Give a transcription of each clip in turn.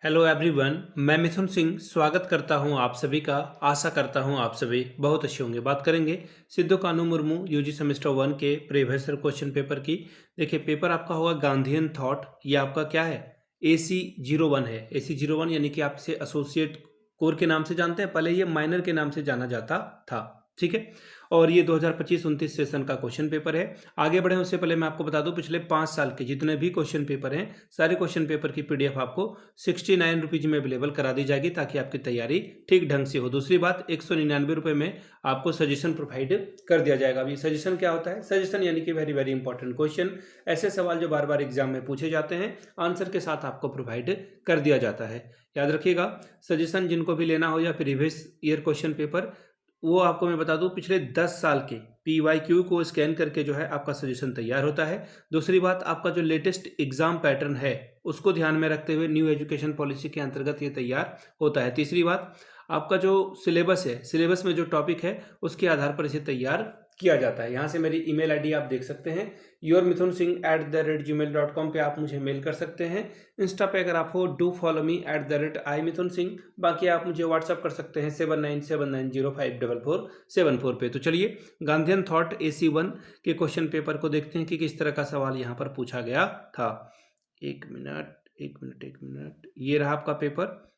Hello everyone, मैं मिथुन सिंह स्वागत करता हूं आप सभी का। आशा करता हूं आप सभी बहुत अच्छे होंगे। बात करेंगे सिद्धू कानू मुर्मू यूजी सेमेस्टर 1 के प्रीवियस ईयर क्वेश्चन पेपर की। देखिए, पेपर आपका होगा गांधीयन थॉट। ये आपका क्या है? AC01 है। AC01 यानी कि आप इसे एसोसिएट कोर के नाम से जानते हैं, पहले ये माइनर के नाम से जाना जाता था। ठीक है, और ये 2025-29 सेशन का क्वेश्चन पेपर है। आगे बढ़े उससे पहले मैं आपको बता दूं, पिछले 5 साल के जितने भी क्वेश्चन पेपर हैं, सारे क्वेश्चन पेपर की PDF आपको 69 रुपीज में अवेलेबल करा दी जाएगी, ताकि आपकी तैयारी ठीक ढंग से हो। दूसरी बात, 199 रुपये में आपको सजेशन प्रोवाइड कर दिया जाएगा। अभी सजेशन क्या होता है? सजेशन यानी कि वेरी वेरी इंपॉर्टेंट क्वेश्चन, ऐसे सवाल जो बार बार एग्जाम में पूछे जाते हैं, आंसर के साथ आपको प्रोवाइड कर दिया जाता है। याद रखिएगा, सजेशन जिनको भी लेना हो या प्रीवियस ईयर क्वेश्चन पेपर, वो आपको मैं बता दूं, पिछले 10 साल के PYQ को स्कैन करके जो है आपका सजेशन तैयार होता है। दूसरी बात, आपका जो लेटेस्ट एग्जाम पैटर्न है उसको ध्यान में रखते हुए न्यू एजुकेशन पॉलिसी के अंतर्गत ये तैयार होता है। तीसरी बात, आपका जो सिलेबस है, सिलेबस में जो टॉपिक है उसके आधार पर इसे तैयार किया जाता है। यहाँ से मेरी ईमेल आईडी आप देख सकते हैं, yourmithunsinh@gmail.com पे आप मुझे मेल कर सकते हैं। इंस्टा पे अगर आप हो, डू फॉलो मी @imithunsinh। बाकी आप मुझे व्हाट्सअप कर सकते हैं 7979054474 पे। तो चलिए, गांधीयन थॉट AC1 के क्वेश्चन पेपर को देखते हैं कि किस तरह का सवाल यहाँ पर पूछा गया था। एक मिनट, ये रहा आपका पेपर।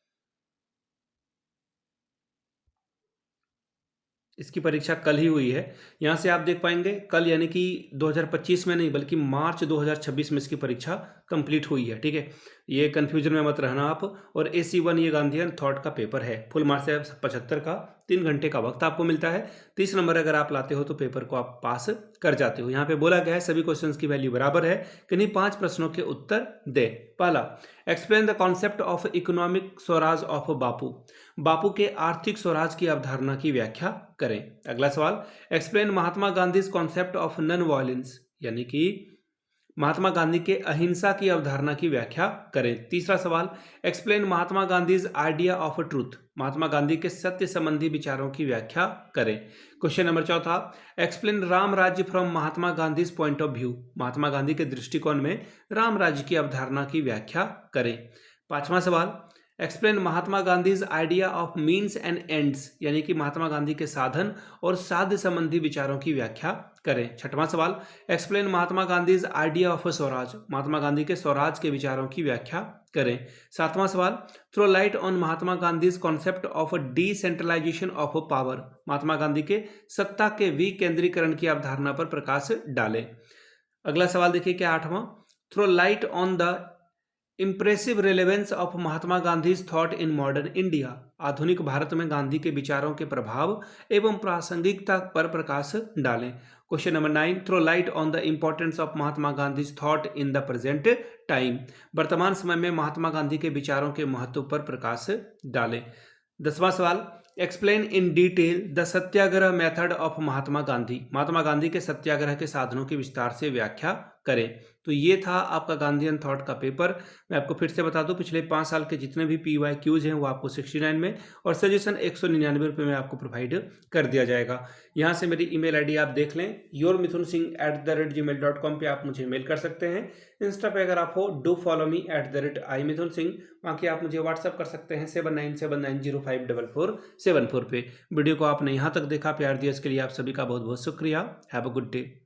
इसकी परीक्षा कल ही हुई है। यहाँ से आप देख पाएंगे, कल यानी कि 2025 में नहीं बल्कि मार्च 2026 में इसकी परीक्षा कंप्लीट हुई है। ठीक है, ये कंफ्यूजन में मत रहना आप। और AC1 ये गांधीयन थॉट का पेपर है। फुल मार्क्स है 75 का। 3 घंटे का वक्त आपको मिलता है। 30 नंबर अगर आप लाते हो तो पेपर को आप पास कर जाते हो। यहाँ पे बोला गया है सभी क्वेश्चंस की वैल्यू बराबर है, किन्हीं 5 प्रश्नों के उत्तर दे। पहला, explain the concept of economic swaraj of Bapu. Bapu के आर्थिक स्वराज की अवधारणा की व्याख्या करें। अगला सवाल, explain Mahatma Gandhi concept of non violence, यानी कि महात्मा गांधी के अहिंसा की अवधारणा की व्याख्या करें। तीसरा सवाल, explain Mahatma Gandhi idea of truth. Mahatma Gandhi के सत्य संबंधी विचारों की व्याख्या करें। क्वेश्चन नंबर चौथा, explain Ram Rajya from Mahatma Gandhi point of view. Mahatma Gandhi के दृष्टिकोण में राम राज्य की अवधारणा की व्याख्या करें। पांचवा सवाल, explain Mahatma Gandhi idea of means and ends, यानी कि महात्मा गांधी के साधन और साध्य संबंधी विचारों की व्याख्या करें। छठवां सवाल, explain Mahatma Gandhi idea of swaraj. Mahatma Gandhi के स्वराज के विचारों की व्याख्या करें। सातवां सवाल, throw light on Mahatma Gandhi concept of decentralisation of power. Mahatma Gandhi के सत्ता के विकेंद्रीकरण की अवधारणा पर प्रकाश डालें। अगला सवाल देखिए क्या, आठवां, throw light on the impressive relevance of Mahatma Gandhi thought in modern India. आधुनिक भारत में गांधी के विचारों के प्रभाव एवं प्रासंगिकता पर प्रकाश डालें। Question number 9, throw light on the importance of Mahatma Gandhi thought in the present time. वर्तमान समय में महात्मा गांधी के विचारों के महत्व पर प्रकाश डालें। 10वां सवाल, explain in detail the satyagraha method of Mahatma Gandhi. Mahatma Gandhi के सत्याग्रह के साधनों की विस्तार से व्याख्या करें। तो ये था आपका गांधीयन थॉट का पेपर। मैं आपको फिर से बता दूं, पिछले 5 साल के जितने भी PYQs हैं वो आपको 69 में और सजेशन 199 रुपये में आपको प्रोवाइड कर दिया जाएगा। यहाँ से मेरी ईमेल आईडी आप देख लें, yourmithunsinh@gmail.com पे आप मुझे मेल कर सकते हैं। इंस्टा पे अगर आप हो, डू फॉलो मी @imithunsinh। बाकी आप मुझे व्हाट्सअप कर सकते हैं 7979054474 पे। वीडियो को आपने यहाँ तक देखा, प्यार दिया, इसके लिए आप सभी का बहुत बहुत शुक्रिया। Have a good day.